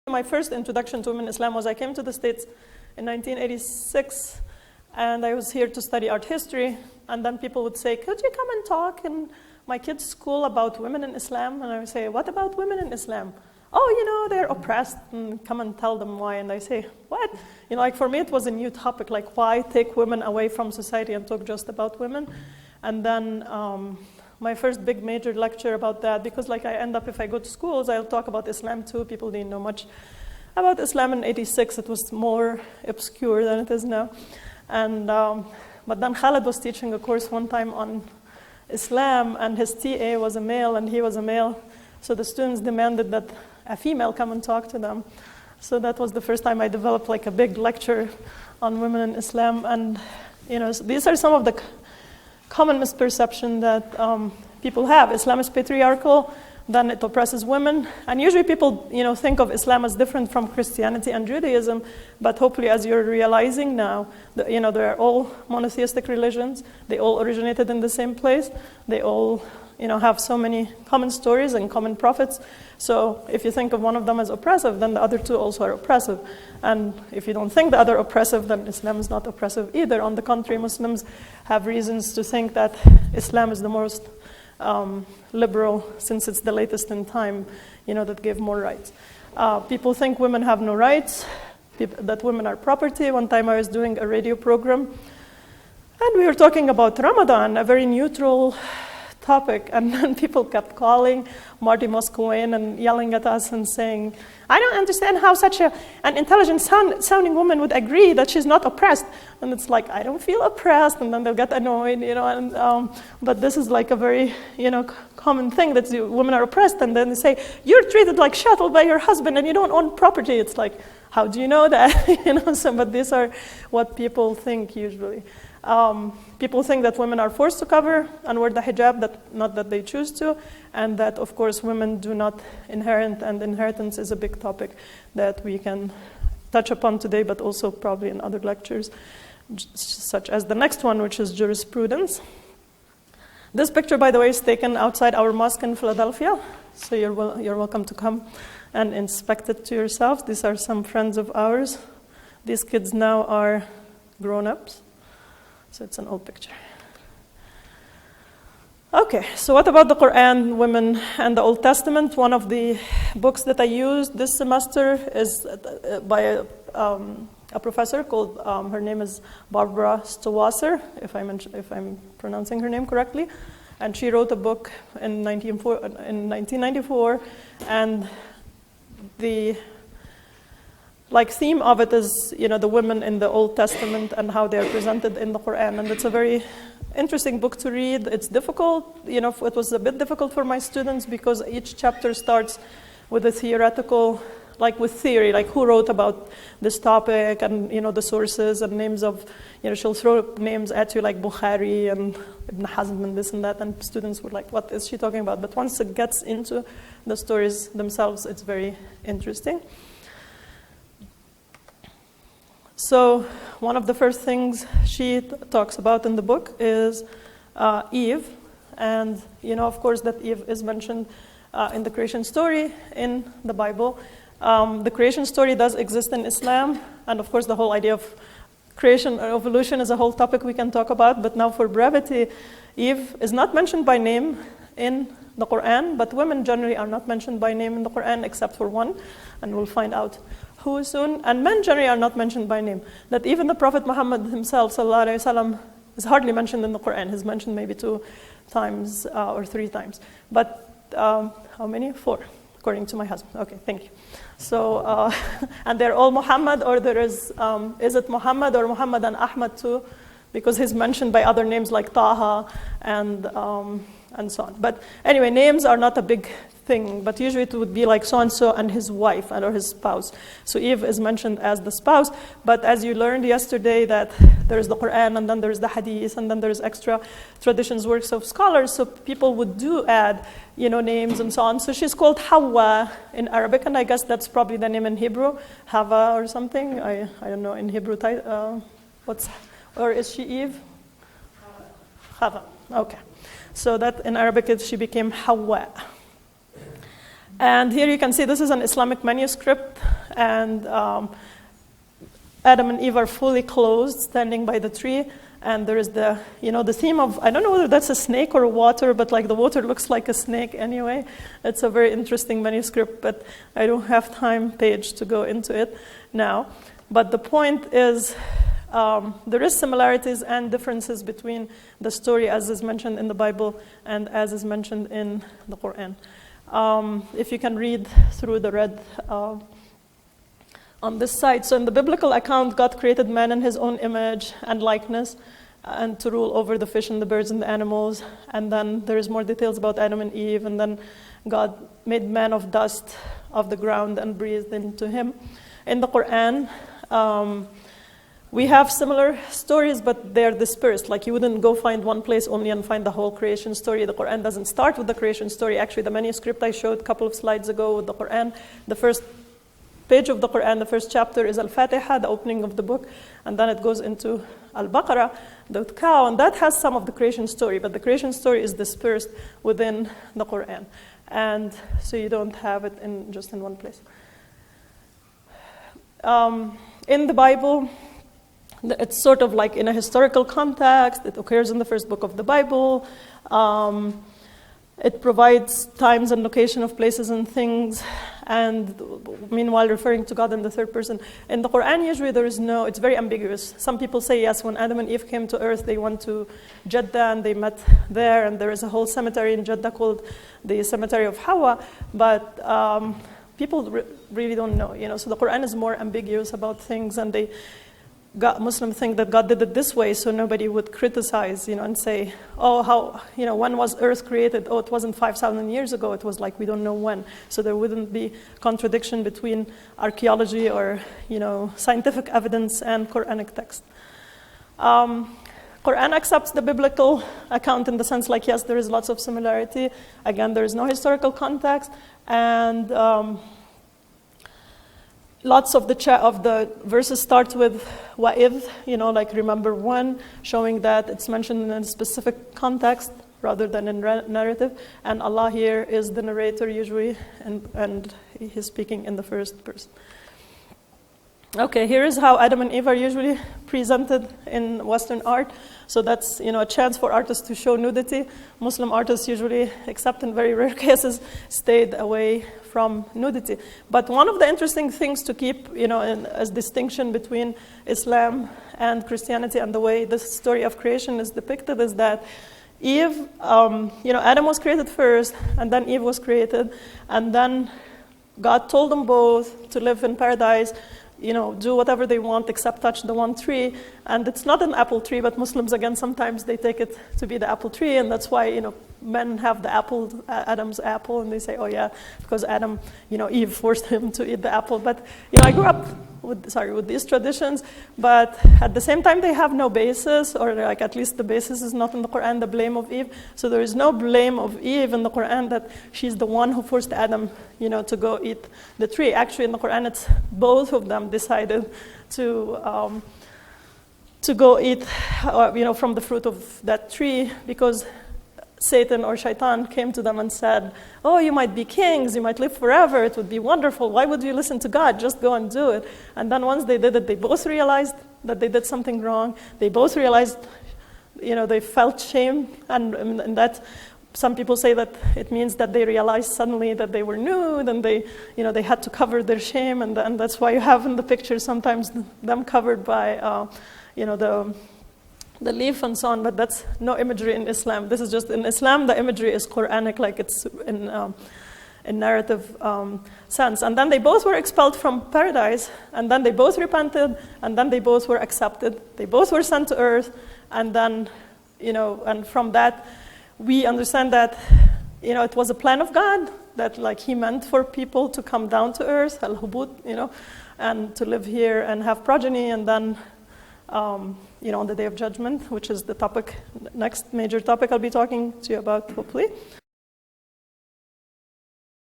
My first introduction to women in Islam was I came to the States in 1986, and I was here to study art history. And then people would say, could you come and talk in my kids' school about women in Islam? And I would say, what about women in Islam? Oh, they're oppressed, and come and tell them why. And I say, what? Like for me, it was a new topic, like why take women away from society and talk just about women? And then my first big major lecture about that, because like I end up, if I go to schools, I'll talk about Islam too. People didn't know much about Islam in 86. It was more obscure than it is now. And but then Khaled was teaching a course one time on Islam, and his TA was a male, and he was a male. So the students demanded that a female come and talk to them. So that was the first time I developed like a big lecture on women in Islam. And so these are some of the common misperception that people have. Islam is patriarchal, then it oppresses women. And usually people, think of Islam as different from Christianity and Judaism, but hopefully as you're realizing now, they're all monotheistic religions. They all originated in the same place. They all, have so many common stories and common prophets. So if you think of one of them as oppressive, then the other two also are oppressive. And if you don't think the other oppressive, then Islam is not oppressive either. On the contrary, Muslims have reasons to think that Islam is the most liberal, since it's the latest in time, that gave more rights. People think women have no rights, that women are property. One time I was doing a radio program, and we were talking about Ramadan, a very neutral topic, and then people kept calling Marty Moscow and yelling at us and saying, I don't understand how such an intelligent sounding woman would agree that she's not oppressed. And it's like, I don't feel oppressed, and then they'll get annoyed, but this is like a very, common thing that women are oppressed, and then they say, you're treated like chattel by your husband and you don't own property. It's like, how do you know that? But these are what people think usually. People think that women are forced to cover and wear the hijab, not that they choose to, and that, of course, women do not inherit, and inheritance is a big topic that we can touch upon today, but also probably in other lectures, such as the next one, which is jurisprudence. This picture, by the way, is taken outside our mosque in Philadelphia, so you're welcome to come and inspect it to yourselves. These are some friends of ours. These kids now are grown-ups. So it's an old picture. Okay, so what about the Quran, women, and the Old Testament? One of the books that I used this semester is by a professor called, her name is Barbara Stowasser, if I'm pronouncing her name correctly. And she wrote a book in 1994, and the theme of it is, the women in the Old Testament and how they're presented in the Quran. And it's a very interesting book to read. It's difficult, it was a bit difficult for my students because each chapter starts with a theoretical, with theory, who wrote about this topic and, the sources and names of, she'll throw names at you like Bukhari and Ibn Hazm and this and that, and students were like, what is she talking about? But once it gets into the stories themselves, it's very interesting. So one of the first things she talks about in the book is Eve. And of course, that Eve is mentioned in the creation story in the Bible. The creation story does exist in Islam. And of course, the whole idea of creation or evolution is a whole topic we can talk about. But now for brevity, Eve is not mentioned by name in the Quran. But women generally are not mentioned by name in the Quran except for one. And we'll find out who soon, and men generally are not mentioned by name. That even the Prophet Muhammad himself, sallallahu alaihi wasallam, is hardly mentioned in the Quran. He's mentioned maybe 2 times or 3 times. But how many? 4, according to my husband. Okay, thank you. So, and they're all Muhammad, or there is it Muhammad or Muhammad and Ahmad too? Because he's mentioned by other names like Taha and so on. But anyway, names are not a big thing, but usually it would be like so-and-so and his wife or his spouse. So Eve is mentioned as the spouse, but as you learned yesterday that there is the Quran and then there is the Hadith and then there is extra traditions, works of scholars, so people would do add, names and so on. So she's called Hawa in Arabic, and I guess that's probably the name in Hebrew, Hava or something. I don't know in Hebrew, or is she Eve? Hava, okay. So that in Arabic she became Hawa. And here you can see this is an Islamic manuscript. and Adam and Eve are fully clothed, standing by the tree. And there is the theme of, I don't know whether that's a snake or water, but like the water looks like a snake anyway. It's a very interesting manuscript, but I don't have page to go into it now. But the point is, there is similarities and differences between the story as is mentioned in the Bible and as is mentioned in the Quran. If you can read through the red on this side. So in the biblical account, God created man in his own image and likeness and to rule over the fish and the birds and the animals. And then there's more details about Adam and Eve. And then God made man of dust of the ground and breathed into him. In the Quran, we have similar stories, but they're dispersed. Like you wouldn't go find one place only and find the whole creation story. The Quran doesn't start with the creation story. Actually, the manuscript I showed a couple of slides ago with the Quran, the first page of the Quran, the first chapter is Al-Fatiha, the opening of the book, and then it goes into Al-Baqarah, the cow, and that has some of the creation story, but the creation story is dispersed within the Quran. And so you don't have it just in one place. In the Bible, it's sort of like in a historical context. It occurs in the first book of the Bible. It provides times and location of places and things, and meanwhile referring to God in the third person. In the Quran, usually it's very ambiguous. Some people say, yes, when Adam and Eve came to earth, they went to Jeddah and they met there, and there is a whole cemetery in Jeddah called the Cemetery of Hawa, but people really don't know. So the Quran is more ambiguous about things, and Muslims think that God did it this way, so nobody would criticize, and say, oh, how, when was Earth created? Oh, it wasn't 5,000 years ago. It was like, we don't know when. So there wouldn't be contradiction between archaeology or, scientific evidence and Quranic text. Quran accepts the biblical account in the sense like, yes, there is lots of similarity. Again, there is no historical context, and lots of the verses start with wa'idh, like remember when, showing that it's mentioned in a specific context rather than in narrative. And Allah here is the narrator usually, and he's speaking in the first person. Okay, here is how Adam and Eve are usually presented in Western art. So that's a chance for artists to show nudity. Muslim artists usually, except in very rare cases, stayed away from nudity. But one of the interesting things to keep, as distinction between Islam and Christianity and the way the story of creation is depicted is that Eve, Adam was created first, and then Eve was created, and then God told them both to live in paradise, do whatever they want except touch the one tree. And it's not an apple tree, but Muslims, again, sometimes they take it to be the apple tree, and that's why, men have the apple, Adam's apple, and they say, oh yeah, because Adam, Eve forced him to eat the apple. But, I grew up with these traditions, but at the same time they have no basis, or like at least the basis is not in the Quran, the blame of Eve. So there is no blame of Eve in the Quran that she's the one who forced Adam, to go eat the tree. Actually, in the Quran, it's both of them decided to go eat, from the fruit of that tree, because Satan or Shaitan came to them and said, oh, you might be kings, you might live forever, it would be wonderful, why would you listen to God? Just go and do it. And then once they did it, they both realized that they did something wrong. They both realized, they felt shame, and that some people say that it means that they realized suddenly that they were nude, and they had to cover their shame, and that's why you have in the picture sometimes them covered by, the leaf and so on, but that's no imagery in Islam. This is just, in Islam, the imagery is Quranic, like it's in narrative sense. And then they both were expelled from paradise, and then they both repented, and then they both were accepted. They both were sent to earth, and then, and from that, we understand that, it was a plan of God, that like he meant for people to come down to earth, al-hubut, and to live here and have progeny, and then, on the Day of Judgment, which is the next major topic I'll be talking to you about, hopefully.